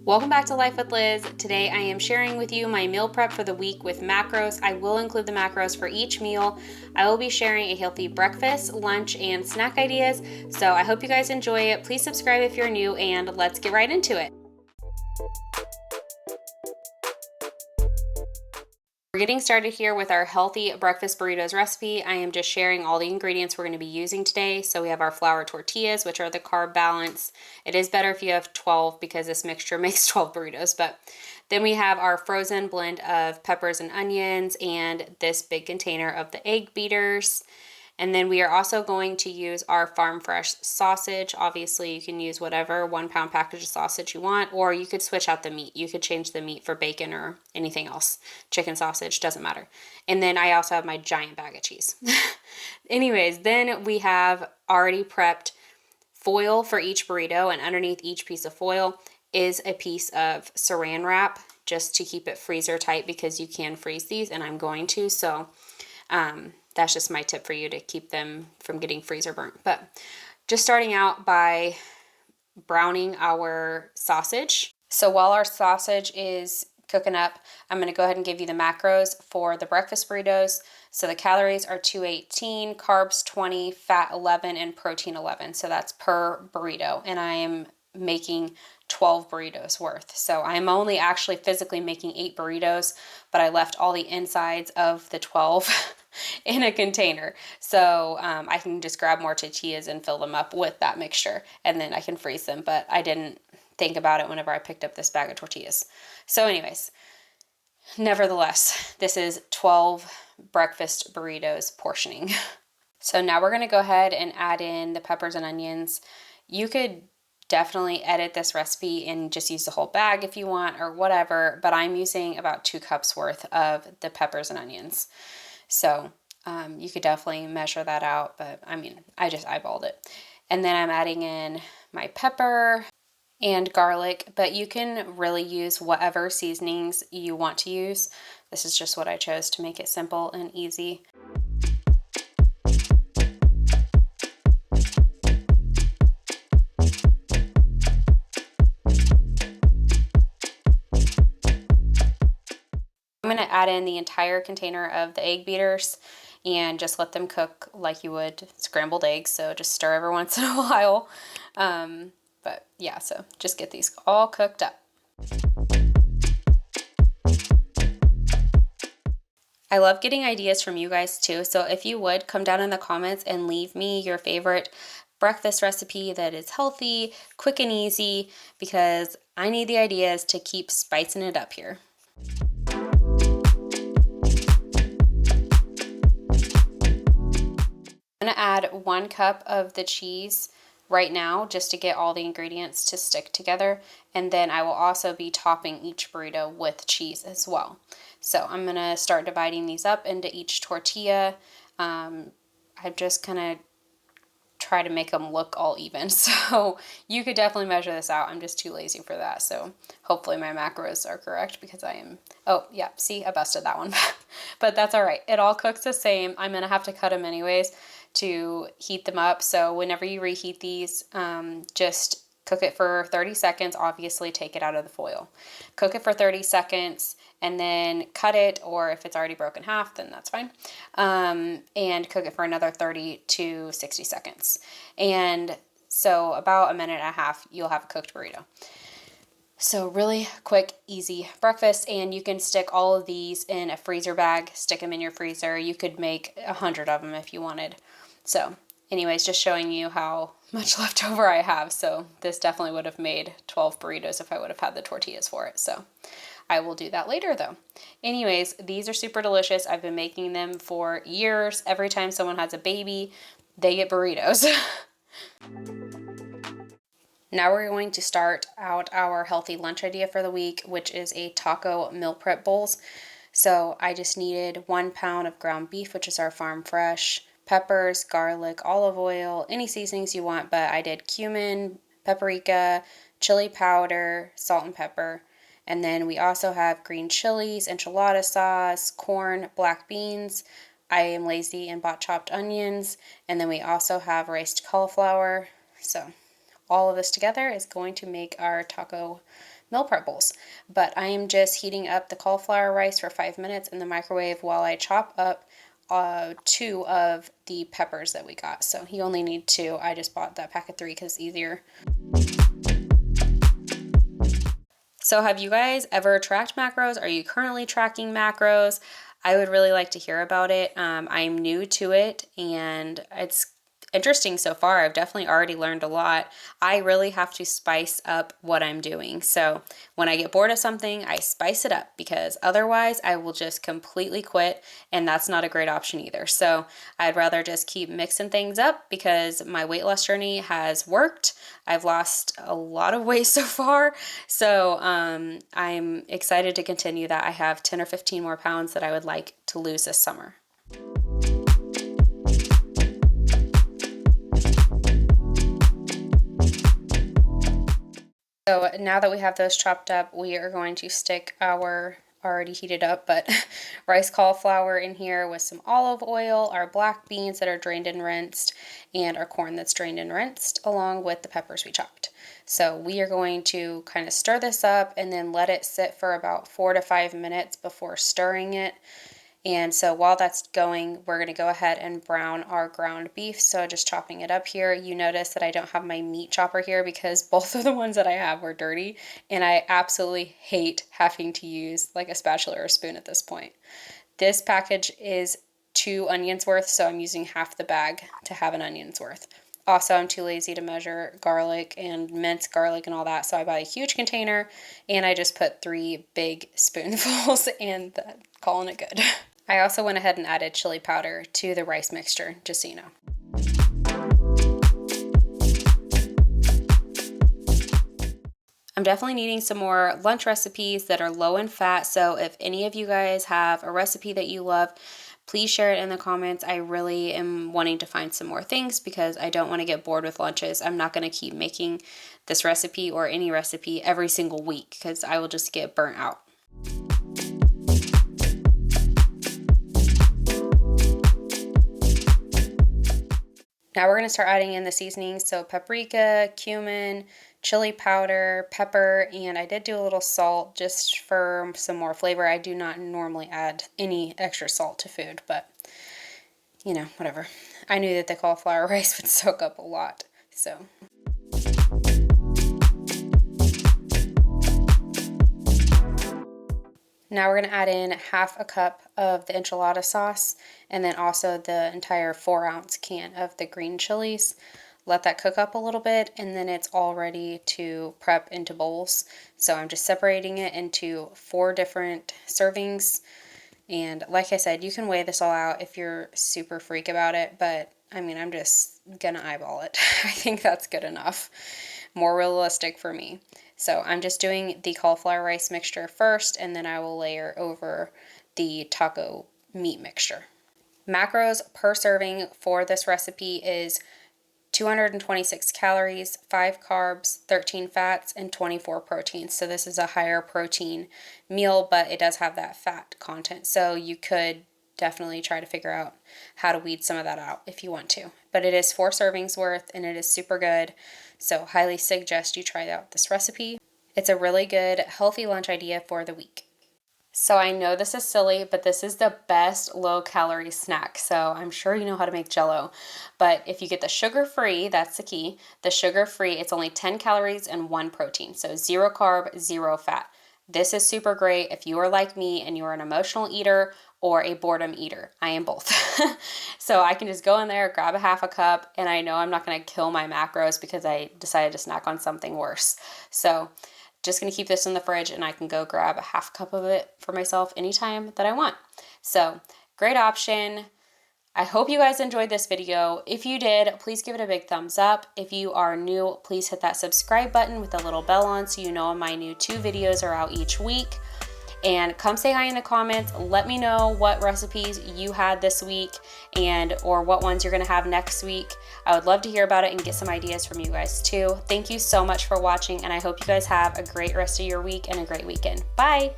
Welcome back to Life with Liz. Today I am sharing with you my meal prep for the week with macros. I will include the macros for each meal. I will be sharing a healthy breakfast, lunch, and snack ideas. So I hope you guys enjoy it. Please subscribe if you're new, and let's get right into it. We're getting started here with our healthy breakfast burritos recipe. I am just sharing all the ingredients we're going to be using today. So we have our flour tortillas, which are the carb balance. It is better if you have 12 because this mixture makes 12 burritos. But then we have our frozen blend of peppers and onions and this big container of the egg beaters. And then we are also going to use our farm fresh sausage. Obviously, you can use whatever 1 pound package of sausage you want, or you could switch out the meat. You could change the meat for bacon or anything else. Chicken sausage, doesn't matter. And then I also have my giant bag of cheese. Anyways, then we have already prepped foil for each burrito, and underneath each piece of foil is a piece of saran wrap just to keep it freezer tight because you can freeze these, and I'm going to. So, that's just my tip for you to keep them from getting freezer burnt. But just starting out by browning our sausage. So while our sausage is cooking up, I'm going to go ahead and give you the macros for the breakfast burritos. So the calories are 218, carbs 20, fat 11, and protein 11. So that's per burrito. And I am making 12 burritos worth. So I'm only actually physically making 8 burritos, but I left all the insides of the 12 in a container. So I can just grab more tortillas and fill them up with that mixture, and then I can freeze them. But I didn't think about it whenever I picked up this bag of tortillas. So anyways, nevertheless, this is 12 breakfast burritos portioning. So now we're going to go ahead and add in the peppers and onions. You could definitely edit this recipe and just use the whole bag if you want or whatever, but I'm using about 2 cups worth of the peppers and onions. So you could definitely measure that out, but I mean, I just eyeballed it. And then I'm adding in my pepper and garlic, but you can really use whatever seasonings you want to use. This is just what I chose to make it simple and easy. I'm going to add in the entire container of the egg beaters and just let them cook like you would scrambled eggs. So just stir every once in a while. But yeah, so just get these all cooked up. I love getting ideas from you guys too. So if you would come down in the comments and leave me your favorite breakfast recipe that is healthy, quick and easy, because I need the ideas to keep spicing it up here. I'm going to add 1 cup of the cheese right now just to get all the ingredients to stick together, and then I will also be topping each burrito with cheese as well. So I'm going to start dividing these up into each tortilla. I just kind of try to make them look all even, so you could definitely measure this out. I'm just too lazy for that, so hopefully my macros are correct because I am, oh yeah, see, I busted that one. But that's all right. It all cooks the same. I'm going to have to cut them anyways to heat them up. So whenever you reheat these, just cook it for 30 seconds. Obviously, take it out of the foil. Cook it for 30 seconds and then cut it, or if it's already broken half, then that's fine. And cook it for another 30 to 60 seconds. And so about 1.5 minutes, you'll have a cooked burrito. So really quick, easy breakfast, and you can stick all of these in a freezer bag, stick them in your freezer. You could make 100 of them if you wanted. So anyways, just showing you how much leftover I have. So this definitely would have made 12 burritos if I would have had the tortillas for it. So I will do that later though. Anyways, these are super delicious. I've been making them for years. Every time someone has a baby, they get burritos. Now we're going to start out our healthy lunch idea for the week, which is a taco meal prep bowls. So I just needed 1 pound of ground beef, which is our farm fresh, peppers, garlic, olive oil, any seasonings you want, but I did cumin, paprika, chili powder, salt and pepper. And then we also have green chilies, enchilada sauce, corn, black beans. I am lazy and bought chopped onions. And then we also have riced cauliflower. So all of this together is going to make our taco meal prep bowls. But I am just heating up the cauliflower rice for 5 minutes in the microwave while I chop up 2 of the peppers that we got. So you only need 2. I just bought that pack of 3 because it's easier. So have you guys ever tracked macros? Are you currently tracking macros? I would really like to hear about it. I'm new to it and it's interesting so far. I've definitely already learned a lot. I really have to spice up what I'm doing. So when I get bored of something, I spice it up because otherwise I will just completely quit, and that's not a great option either. So I'd rather just keep mixing things up because my weight loss journey has worked. I've lost a lot of weight so far. So I'm excited to continue that. I have 10 or 15 more pounds that I would like to lose this summer. So now that we have those chopped up, we are going to stick our already heated up, but rice cauliflower in here with some olive oil, our black beans that are drained and rinsed, and our corn that's drained and rinsed, along with the peppers we chopped. So we are going to kind of stir this up and then let it sit for about 4 to 5 minutes before stirring it. And so while that's going, we're going to go ahead and brown our ground beef. So just chopping it up here. You notice that I don't have my meat chopper here because both of the ones that I have were dirty. And I absolutely hate having to use like a spatula or a spoon at this point. This package is 2 onions worth, so I'm using half the bag to have an onion's worth. Also, I'm too lazy to measure garlic and mince garlic and all that, so I buy a huge container and I just put 3 big spoonfuls and calling it good. I also went ahead and added chili powder to the rice mixture, just so you know. I'm definitely needing some more lunch recipes that are low in fat, so if any of you guys have a recipe that you love, please share it in the comments. I really am wanting to find some more things because I don't want to get bored with lunches. I'm not going to keep making this recipe or any recipe every single week because I will just get burnt out. Now we're going to start adding in the seasonings, so paprika, cumin, chili powder, pepper, and I did do a little salt just for some more flavor. I do not normally add any extra salt to food, but you know, whatever. I knew that the cauliflower rice would soak up a lot, so. Now we're going to add in half a cup of the enchilada sauce and then also the entire 4-ounce can of the green chilies. Let that cook up a little bit and then it's all ready to prep into bowls. So I'm just separating it into 4 different servings. And like I said, you can weigh this all out if you're super freak about it, but I mean, I'm just gonna eyeball it. I think that's good enough. More realistic for me. So I'm just doing the cauliflower rice mixture first, and then I will layer over the taco meat mixture. Macros per serving for this recipe is 226 calories, 5 carbs, 13 fats, and 24 proteins. So this is a higher protein meal, but it does have that fat content. So you could definitely try to figure out how to weed some of that out if you want to. But it is 4 servings worth and it is super good. So highly suggest you try out this recipe. It's a really good healthy lunch idea for the week. So I know this is silly, but this is the best low-calorie snack. So I'm sure you know how to make Jell-O. But if you get the sugar-free, that's the key. The sugar-free, it's only 10 calories and 1 protein. So 0 carb, 0 fat. This is super great if you are like me and you're an emotional eater or a boredom eater. I am both. So I can just go in there, grab a half a cup, and I know I'm not going to kill my macros because I decided to snack on something worse. So just going to keep this in the fridge and I can go grab a half cup of it for myself anytime that I want. So great option. I hope you guys enjoyed this video. If you did, please give it a big thumbs up. If you are new, please hit that subscribe button with the little bell on so you know my new 2 videos are out each week. And come say hi in the comments. Let me know what recipes you had this week and or what ones you're going to have next week. I would love to hear about it and get some ideas from you guys too. Thank you so much for watching, and I hope you guys have a great rest of your week and a great weekend. Bye!